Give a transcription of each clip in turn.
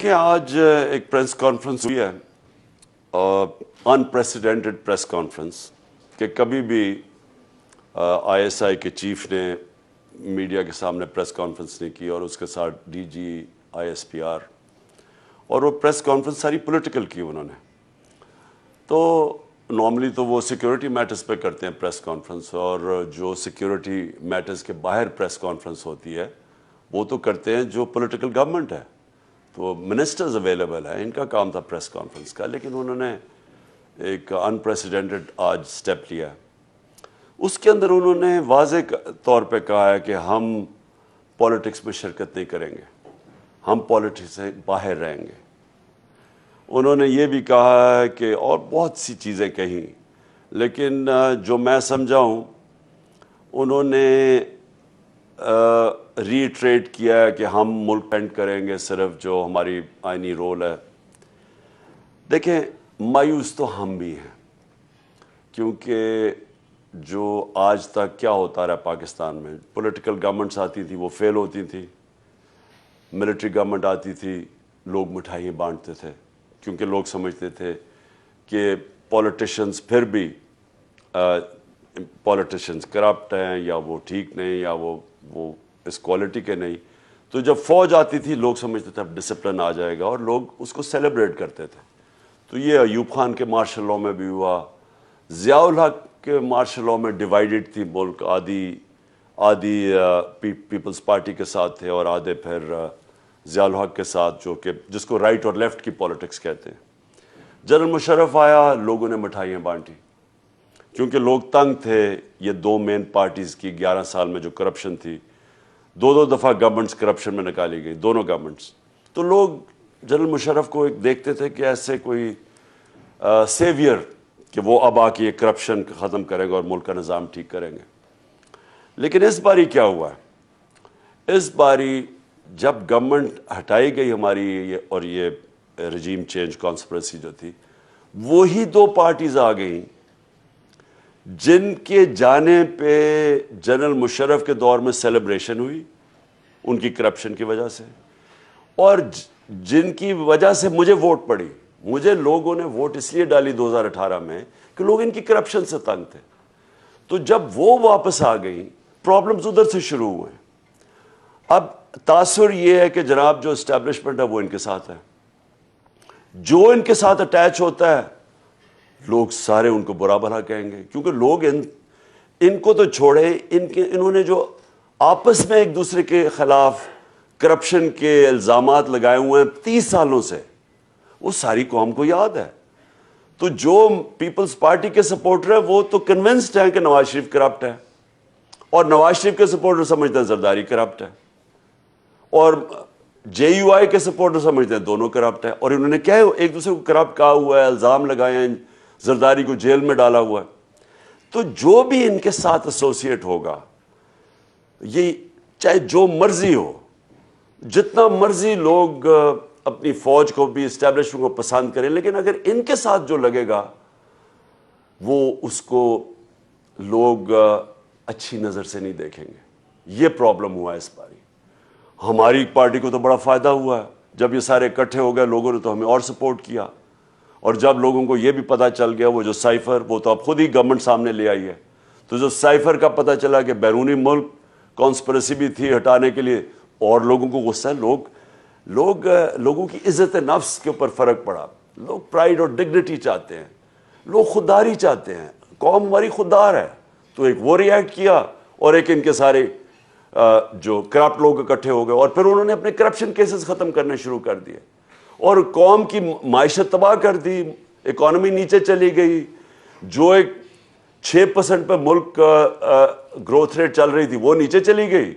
دیکھیں آج ایک پریس کانفرنس ہوئی ہے انپریسیڈنٹڈ پریس کانفرنس کہ کبھی بھی آئی ایس آئی کے چیف نے میڈیا کے سامنے پریس کانفرنس نہیں کی اور اس کے ساتھ D G I S P R اور وہ پریس کانفرنس ساری پولیٹیکل کی انہوں نے. تو نارملی تو وہ سیکیورٹی میٹرز پہ کرتے ہیں پریس کانفرنس اور جو سیکیورٹی میٹرز کے باہر پریس کانفرنس ہوتی ہے وہ تو کرتے ہیں جو پولیٹیکل گورنمنٹ ہے. تو منسٹرز اویلیبل ہیں, ان کا کام تھا پریس کانفرنس کا, لیکن انہوں نے ایک انپریسیڈنٹڈ آج سٹیپ لیا. اس کے اندر انہوں نے واضح طور پہ کہا ہے کہ ہم پولیٹکس میں شرکت نہیں کریں گے, ہم پولیٹکس سے باہر رہیں گے. انہوں نے یہ بھی کہا ہے کہ اور بہت سی چیزیں کہیں, لیکن جو میں سمجھا ہوں انہوں نے ریٹریٹ کیا ہے کہ ہم ملک پینٹ کریں گے صرف جو ہماری آئینی رول ہے. دیکھیں مایوس تو ہم بھی ہیں, کیونکہ جو آج تک کیا ہوتا رہا پاکستان میں, پولیٹیکل گورنمنٹس آتی تھی وہ فیل ہوتی تھی, ملٹری گورنمنٹ آتی تھی لوگ مٹھائیاں بانٹتے تھے کیونکہ لوگ سمجھتے تھے کہ پولیٹیشنز پھر بھی پولیٹیشنز کرپٹ ہیں یا وہ ٹھیک نہیں یا وہ اس کوالٹی کے نہیں. تو جب فوج آتی تھی لوگ سمجھتے تھے اب ڈسپلن آ جائے گا اور لوگ اس کو سیلیبریٹ کرتے تھے. تو یہ ایوب خان کے مارشل لاء میں بھی ہوا, ضیاء الحق کے مارشل لاء میں ڈیوائیڈڈ تھی ملک, آدھی پیپلز پارٹی کے ساتھ تھے اور آدھے پھر ضیاء الحق کے ساتھ, جو کہ جس کو رائٹ اور لیفٹ کی پولیٹکس کہتے ہیں. جنرل مشرف آیا, لوگوں نے مٹھائیاں بانٹی کیونکہ لوگ تنگ تھے یہ دو مین پارٹیز کی 11 سال میں جو کرپشن تھی. دو دفعہ گورنمنٹس کرپشن میں نکالی گئی, دونوں گورنمنٹس. تو لوگ جنرل مشرف کو ایک دیکھتے تھے کہ ایسے کوئی سیویئر کہ وہ اب آ کے یہ کرپشن ختم کریں گے اور ملک کا نظام ٹھیک کریں گے. لیکن اس باری کیا ہوا ہے, اس باری جب گورنمنٹ ہٹائی گئی ہماری اور یہ رجیم چینج کانسپریسی جو تھی, وہی دو پارٹیز آ گئیں جن کے جانے پہ جنرل مشرف کے دور میں سیلیبریشن ہوئی ان کی کرپشن کی وجہ سے, اور جن کی وجہ سے مجھے ووٹ پڑی. مجھے لوگوں نے ووٹ اس لیے ڈالی 2018 میں کہ لوگ ان کی کرپشن سے تنگ تھے. تو جب وہ واپس آ گئیں پرابلمز ادھر سے شروع ہوئے. اب تاثر یہ ہے کہ جناب جو اسٹیبلشمنٹ ہے وہ ان کے ساتھ ہے, جو ان کے ساتھ اٹیچ ہوتا ہے لوگ سارے ان کو برا بھلا کہیں گے, کیونکہ لوگ ان کو تو چھوڑے, انہوں نے جو آپس میں ایک دوسرے کے خلاف کرپشن کے الزامات لگائے ہوئے ہیں 30 سالوں سے, وہ ساری قوم کو یاد ہے. تو جو پیپلز پارٹی کے سپورٹر ہیں وہ تو کنونسڈ ہیں کہ نواز شریف کرپٹ ہے, اور نواز شریف کے سپورٹر سمجھتے ہیں زرداری کرپٹ ہے, اور جے یو آئی کے سپورٹر سمجھتے ہیں دونوں کرپٹ ہے. اور انہوں نے کیا ایک دوسرے کو کرپٹ کہا ہوا ہے, الزام لگائے ہیں, زرداری کو جیل میں ڈالا ہوا ہے. تو جو بھی ان کے ساتھ ایسوسیٹ ہوگا, یہ چاہے جو مرضی ہو, جتنا مرضی لوگ اپنی فوج کو بھی اسٹیبلشمنٹ کو پسند کریں, لیکن اگر ان کے ساتھ جو لگے گا وہ اس کو لوگ اچھی نظر سے نہیں دیکھیں گے. یہ پرابلم ہوا ہے اس باری. ہماری پارٹی کو تو بڑا فائدہ ہوا ہے, جب یہ سارے اکٹھے ہو گئے لوگوں نے تو ہمیں اور سپورٹ کیا, اور جب لوگوں کو یہ بھی پتہ چل گیا وہ جو سائفر, وہ تو اب خود ہی گورنمنٹ سامنے لے آئی ہے, تو جو سائفر کا پتہ چلا کہ بیرونی ملک کانسپریسی بھی تھی ہٹانے کے لیے, اور لوگوں کو غصہ ہے, لوگوں کی عزت نفس کے اوپر فرق پڑا. لوگ پرائیڈ اور ڈگنیٹی چاہتے ہیں, لوگ خودداری چاہتے ہیں, قوم ہماری خوددار ہے. تو ایک وہ ریئیکٹ کیا, اور ایک ان کے سارے جو کرپٹ لوگ اکٹھے ہو گئے, اور پھر انہوں نے اپنے کرپشن کیسز ختم کرنے شروع کر دیے, اور قوم کی معیشت تباہ کر دی, اکانومی نیچے چلی گئی. جو ایک 6% پہ ملک گروتھ ریٹ چل رہی تھی وہ نیچے چلی گئی,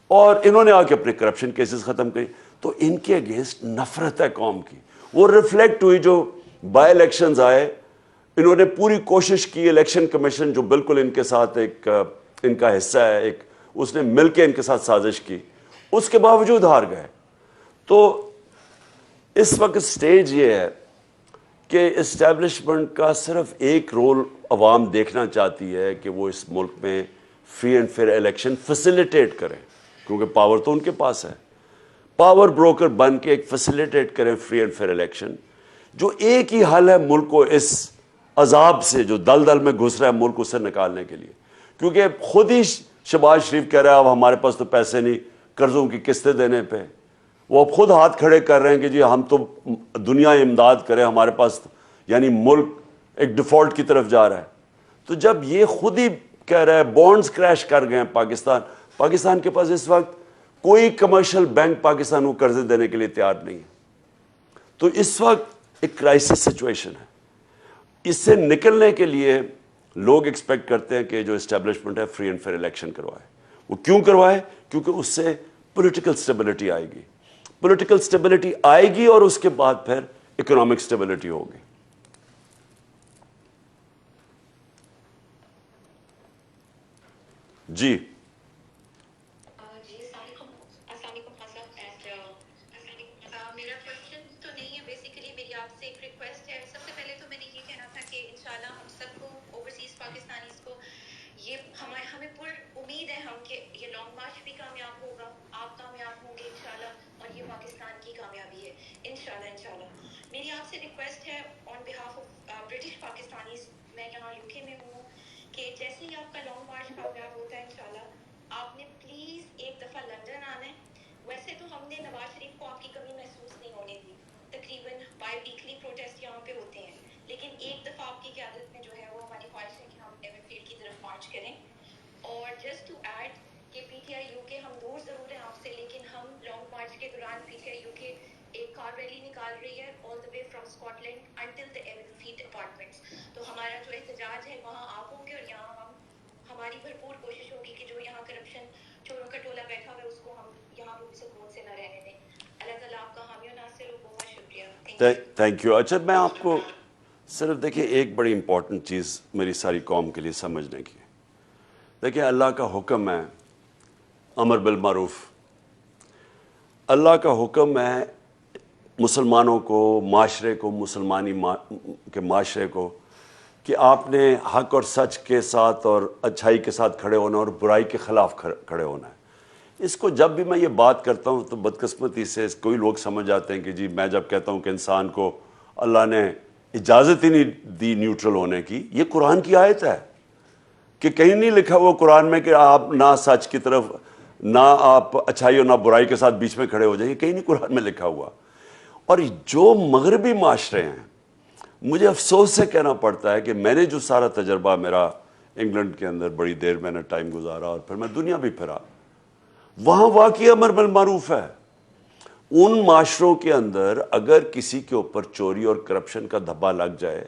اور انہوں نے آ کے اپنے کرپشن کیسز ختم کری. تو ان کے اگینسٹ نفرت ہے قوم کی, وہ ریفلیکٹ ہوئی. جو بائی الیکشنز آئے انہوں نے پوری کوشش کی, الیکشن کمیشن جو بالکل ان کے ساتھ ایک ان کا حصہ ہے, اس نے مل کے ان کے ساتھ سازش کی, اس کے باوجود ہار گئے. تو اس وقت سٹیج یہ ہے کہ اسٹیبلشمنٹ کا صرف ایک رول عوام دیکھنا چاہتی ہے کہ وہ اس ملک میں free and fair election facilitate کریں, کیونکہ پاور تو ان کے پاس ہے. پاور بروکر بن کے ایک فیسیلیٹیٹ کریں فری اینڈ فیئر الیکشن. جو ایک ہی حل ہے ملک کو اس عذاب سے جو دلدل میں گھس رہا ہے ملک اسے نکالنے کے لیے. کیونکہ خود ہی شہباز شریف کہہ رہا ہے اب ہمارے پاس تو پیسے نہیں قرضوں کی قسطیں دینے پہ. وہ اب خود ہاتھ کھڑے کر رہے ہیں کہ جی ہم تو دنیا امداد کریں, ہمارے پاس یعنی ملک ایک ڈیفالٹ کی طرف جا رہا ہے. تو جب یہ خود ہی کہہ رہا ہے بونڈز کریش کر گئے ہیں پاکستان کے پاس اس وقت کوئی کمرشل بینک پاکستان کو قرضے دینے کے لیے تیار نہیں ہے. تو اس وقت ایک کرائسس سچویشن ہے. اس سے نکلنے کے لیے لوگ ایکسپیکٹ کرتے ہیں کہ جو اسٹیبلشمنٹ ہے فری اینڈ فیئر الیکشن کروائے. وہ کیوں کروائے؟ کیونکہ اس سے پولیٹیکل سٹیبلٹی آئے گی. پولیٹیکل سٹیبلٹی آئے گی اور اس کے بعد پھر اکنامک سٹیبلٹی ہوگی. جی میرا کوشچن تو نہیں ہے, بیسیکلی میری آپ سے ایک ریکویسٹ ہے. سب سے پہلے تو میں نے یہ کہنا تھا کہ انشاءاللہ ہم سب کو اوورسیز پاکستانیز کو یہ ہمیں پر امید ہے ہم کہ یہ لانگ مارچ بھی کامیاب ہوگا, آپ کامیاب ہوں گے انشاءاللہ, اور یہ پاکستان کی کامیابی ہے انشاءاللہ. میری آپ سے ریکویسٹ ہے آن بہاف آف برٹش پاکستانیز, میں یہاں یو کے میں ہوں, کہ جیسے ہی آپ کا لانگ مارچ کامیاب ہوتا ہے انشاءاللہ آپ نے پلیز ایک دفعہ لندن آنا ہے. ویسے تو ہم نے نواز شریف کو آپ کی کمی محسوس نہیں ہونے دی, تقریباً بائی ویکلی پروٹیسٹ یہاں پہ ہوتے ہیں, لیکن ایک دفعہ آپ کی قیادت میں جو ہے وہ ہماری خواہش ہے کہ ہم ایون فیلڈ کی طرف مارچ کریں. اور جسٹ ٹو ایڈ کہ پی ٹی آئی یو کے ہم دور ضرور ہیں آپ سے, لیکن ہم لانگ مارچ کے دوران پی ٹی آئی یو کے ایک کار ریلی نکال رہی ہے all the way from Scotland until the Avenfield apartments. تو ہمارا جو احتجاج ہے وہاں آپ ہوں گے, اور یہاں ہماری بھرپور کوشش ہوگی کہ جو یہاں کرپشن چوروں کا ٹولہ بیٹھا ہوا ہے اس کو ہم یہاں پہ سکون سے نہ رہنے دیں. اللہ تعالیٰ آپ کا حامی و ناصر ہو. بہت شکریہ. Thank you. اچھا میں آپ کو صرف دیکھیں ایک بڑی امپورٹنٹ چیز میری ساری قوم کے لیے سمجھنے کی. دیکھیں اللہ کا حکم ہے امر بالمعروف. اللہ کا حکم ہے مسلمانوں کو, معاشرے کو, مسلمانی کے معاشرے کو کہ آپ نے حق اور سچ کے ساتھ اور اچھائی کے ساتھ کھڑے ہونا اور برائی کے خلاف کھڑے ہونا ہے. اس کو جب بھی میں یہ بات کرتا ہوں تو بدقسمتی سے کوئی لوگ سمجھ جاتے ہیں کہ جی میں جب کہتا ہوں کہ انسان کو اللہ نے اجازت ہی نہیں دی نیوٹرل ہونے کی. یہ قرآن کی آیت ہے کہ کہیں نہیں لکھا وہ قرآن میں کہ آپ نہ سچ کی طرف نہ آپ اچھائی اور نہ برائی کے ساتھ بیچ میں کھڑے ہو جائیں. کہیں نہیں قرآن میں لکھا ہوا. اور جو مغربی معاشرے ہیں, مجھے افسوس سے کہنا پڑتا ہے کہ میں نے جو سارا تجربہ میرا انگلینڈ کے اندر بڑی دیر میں نے ٹائم گزارا اور پھر میں دنیا بھی پھرا, وہاں واقعی امر بالمعروف ہے. ان معاشروں کے اندر اگر کسی کے اوپر چوری اور کرپشن کا دھبا لگ جائے